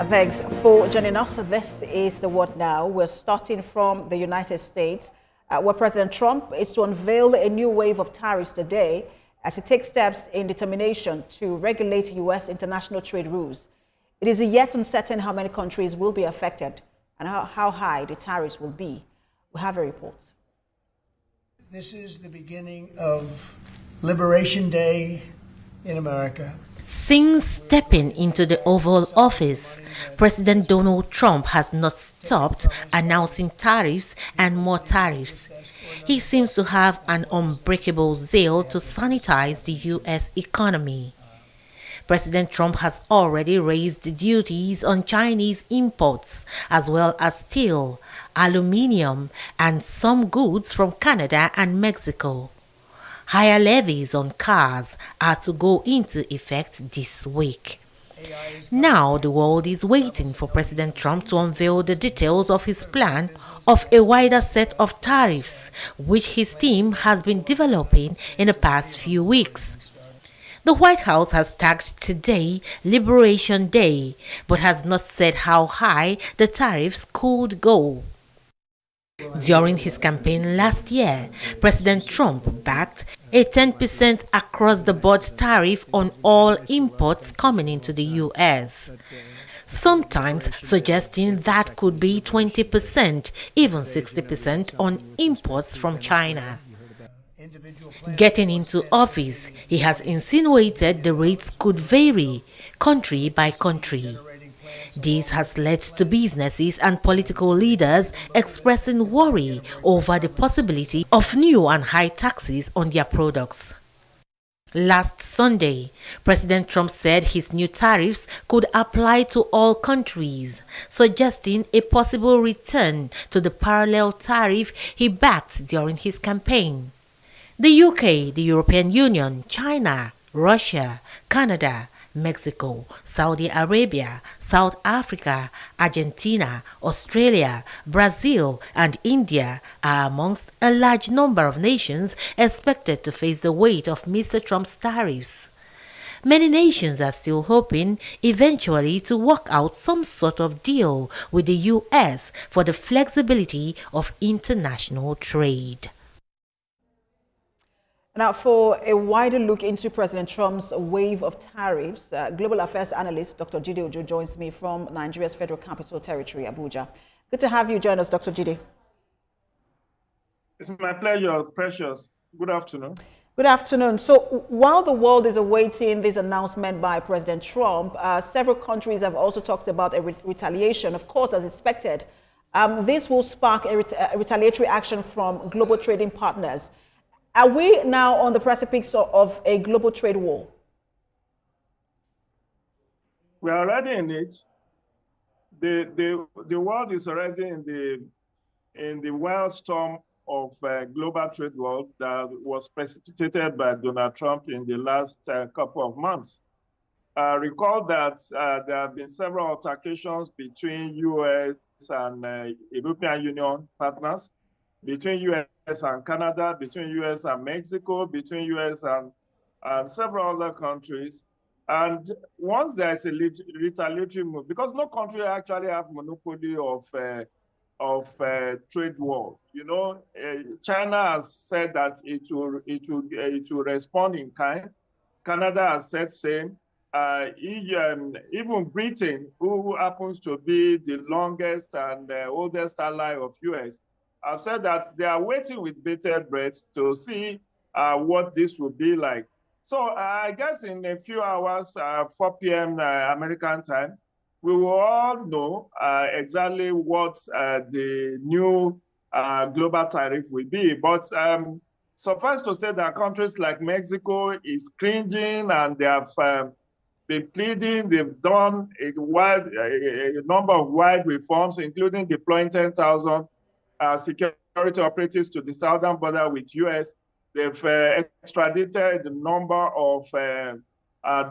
Thanks for joining us. This is The What Now. We're starting from the United States, where President Trump is to unveil a new wave of tariffs today as he takes steps in determination to regulate U.S. international trade rules. It is yet uncertain how many countries will be affected and how high the tariffs will be. We have a report. This is the beginning of Liberation Day in America. Since stepping into the Oval Office, President Donald Trump has not stopped announcing tariffs and more tariffs. He seems to have an unbreakable zeal to sanitize the U.S. economy. President Trump has already raised duties on Chinese imports, as well as steel, aluminium, and some goods from Canada and Mexico. Higher levies on cars are to go into effect this week. Now the world is waiting for President Trump to unveil the details of his plan of a wider set of tariffs, which his team has been developing in the past few weeks. The White House has tagged today Liberation Day, but has not said how high the tariffs could go. During his campaign last year, President Trump backed a 10% across-the-board tariff on all imports coming into the U.S., sometimes suggesting that could be 20%, even 60% on imports from China. Getting into office, he has insinuated the rates could vary country by country. This has led to businesses and political leaders expressing worry over the possibility of new and high taxes on their products. Last Sunday, President Trump said his new tariffs could apply to all countries, suggesting a possible return to the parallel tariff he backed during his campaign. The UK, the European Union, China, Russia, Canada, Mexico, Saudi Arabia, South Africa, Argentina, Australia, Brazil, and India are amongst a large number of nations expected to face the weight of Mr. Trump's tariffs. Many nations are still hoping eventually to work out some sort of deal with the U.S. for the flexibility of international trade. Now, for a wider look into President Trump's wave of tariffs, global affairs analyst Dr. Jide Ojo joins me from Nigeria's Federal Capital Territory, Abuja. Good to have you join us, Dr. Jide. It's my pleasure, Precious. Good afternoon. Good afternoon. So while the world is awaiting this announcement by President Trump, several countries have also talked about a retaliation, of course, as expected. This will spark a retaliatory action from global trading partners. Are we now on the precipice of a global trade war? We are already in it. The world is already in the wild storm of global trade war that was precipitated by Donald Trump in the last couple of months. Recall that there have been several altercations between U.S. and European Union partners, between U.S. and Canada, between U.S. and Mexico, between U.S. and several other countries. And once there is a retaliatory move, because no country actually have monopoly of trade war. You know, China has said that it will respond in kind. Canada has said same. Even Britain, who happens to be the longest and oldest ally of U.S., have said that they are waiting with bated breath to see what this will be like. So I guess in a few hours, 4 p.m. American time, we will all know exactly what the new global tariff will be. But suffice to say that countries like Mexico is cringing, and they have been pleading. They've done a number of wide reforms, including deploying 10,000 security operatives to the southern border with U.S. They've extradited the number of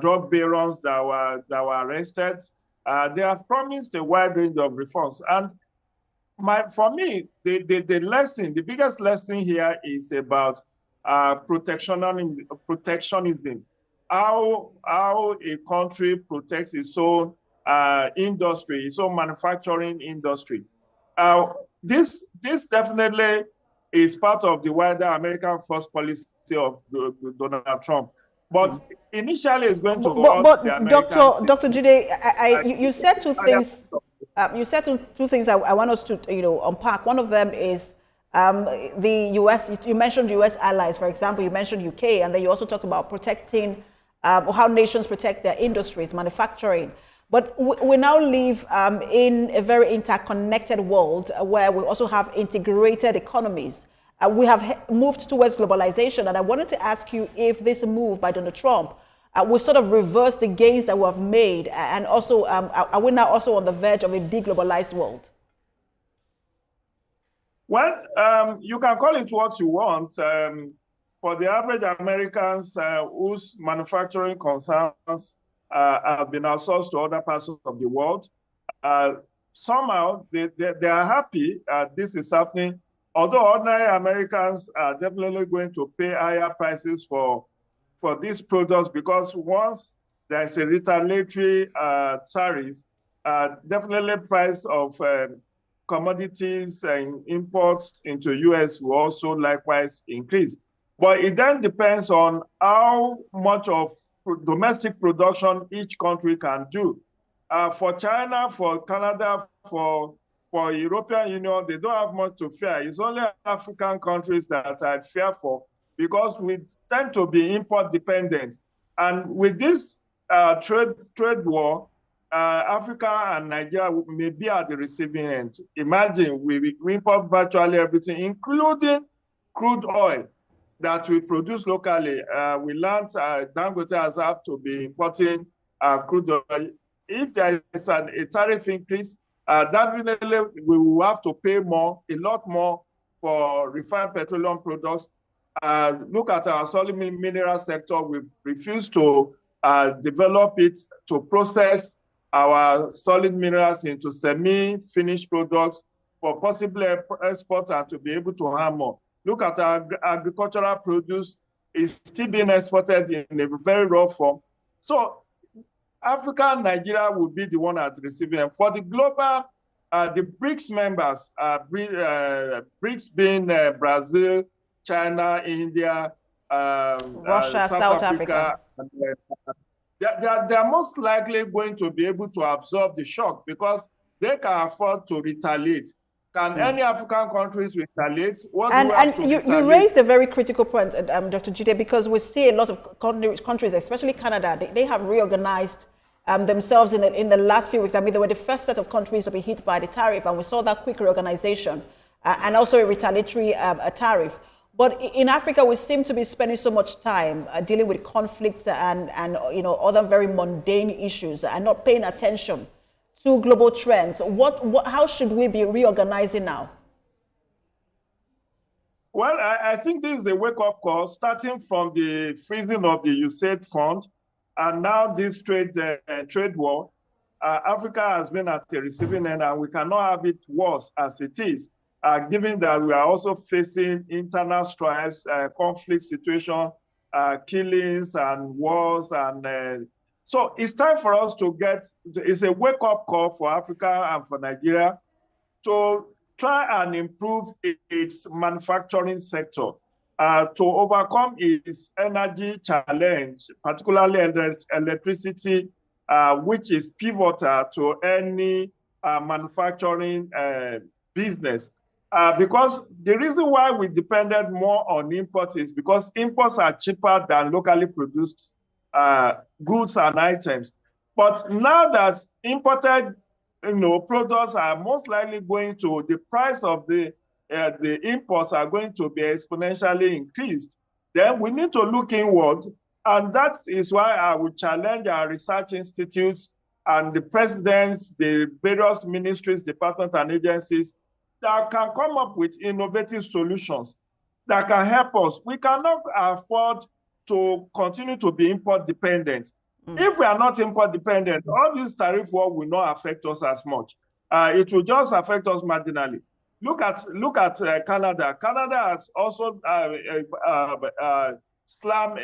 drug barons that were arrested. They have promised a wide range of reforms. And for me, the biggest lesson here is about protectionism. How a country protects its own industry, its own manufacturing industry. This definitely is part of the wider American first policy of Donald Trump. But initially, it's going to hurt the Americans. Dr. Jide, you said two things. You said two things I want us to unpack. One of them is the U.S. You mentioned U.S. allies, for example. You mentioned U.K., and then you also talked about protecting how nations protect their industries, manufacturing. But we now live in a very interconnected world where we also have integrated economies. We have moved towards globalization, and I wanted to ask you if this move by Donald Trump will sort of reverse the gains that we have made, and also are we now also on the verge of a deglobalized world? Well, you can call it what you want. For the average Americans whose manufacturing concerns have been outsourced to other parts of the world, somehow they are happy this is happening. Although ordinary Americans are definitely going to pay higher prices for these products, because once there's a retaliatory tariff, definitely price of commodities and imports into US will also likewise increase. But it then depends on how much of domestic production each country can do. For China, for Canada, for European Union, they don't have much to fear. It's only African countries that I fear for, because we tend to be import dependent. And with this trade war, Africa and Nigeria may be at the receiving end. Imagine we import virtually everything, including crude oil that we produce locally. We learned Dangote has had to be importing crude oil. If there is a tariff increase, definitely we will have to pay more, a lot more, for refined petroleum products. Look at our solid mineral sector. We've refused to develop it, to process our solid minerals into semi-finished products for possible export and to be able to harm more. Look at our agricultural produce. It's still being exported in a very raw form. So Africa and Nigeria will be the one at the receiving end. For the global, the BRICS members, BRICS being Brazil, China, India, Russia, South Africa. And, they are most likely going to be able to absorb the shock because they can afford to retaliate. Can any African countries retaliate? You raised a very critical point, Dr. Jide, because we see a lot of countries, especially Canada, they have reorganized themselves in the last few weeks. I mean, they were the first set of countries to be hit by the tariff, and we saw that quick reorganization and also a retaliatory tariff. But in Africa, we seem to be spending so much time dealing with conflict and other very mundane issues and not paying attention to global trends. How should we be reorganizing now? Well, I think this is a wake-up call, starting from the freezing of the USAID fund, and now this trade war. Africa has been at the receiving end, and we cannot have it worse as it is, given that we are also facing internal strifes, conflict situation, killings and wars. And so it's time for us to it's a wake-up call for Africa and for Nigeria to try and improve its manufacturing sector, to overcome its energy challenge, particularly electricity, which is pivotal to any manufacturing business. Because the reason why we depended more on imports is because imports are cheaper than locally produced goods and items. But now that imported products are most likely going to, the price of the imports are going to be exponentially increased, then we need to look inward. And that is why I would challenge our research institutes and the presidents, the various ministries, departments, and agencies that can come up with innovative solutions that can help us. We cannot afford to continue to be import dependent. If we are not import dependent, all this tariff war will not affect us as much. It will just affect us marginally. Look at Canada. Canada has also slammed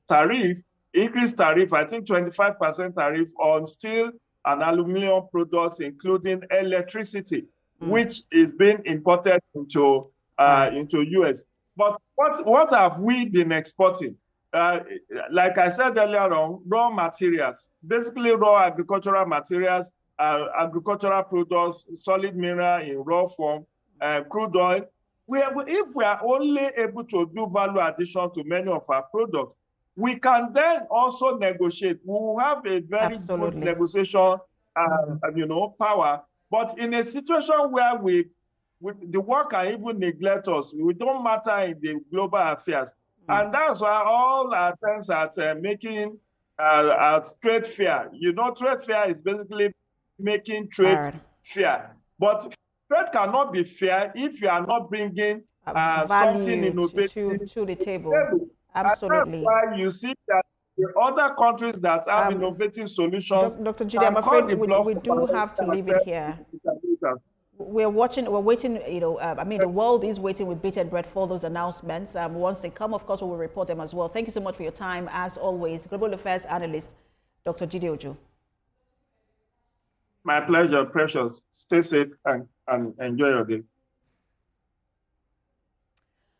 tariff increased tariff, I think 25% tariff on steel and aluminum products, including electricity, which is being imported into US. But what have we been exporting? Like I said earlier on, raw materials, basically raw agricultural materials, agricultural products, solid mineral in raw form, crude oil. If we are only able to do value addition to many of our products, we can then also negotiate. We will have a very good negotiation, power. But in a situation where the world can even neglect us, we don't matter in the global affairs. And that's why all our attempts at making trade fair, trade fair is basically making trade fair. But trade cannot be fair if you are not bringing something innovative to the table. Absolutely. And that's why you see that the other countries that have innovative solutions. Dr. Jide, I'm afraid we do have to leave it here. We're waiting, the world is waiting with bated breath for those announcements. Once they come, of course, we will report them as well. Thank you so much for your time, as always. Global Affairs Analyst, Dr. Jide Ojo. My pleasure, Precious. Stay safe and enjoy your day.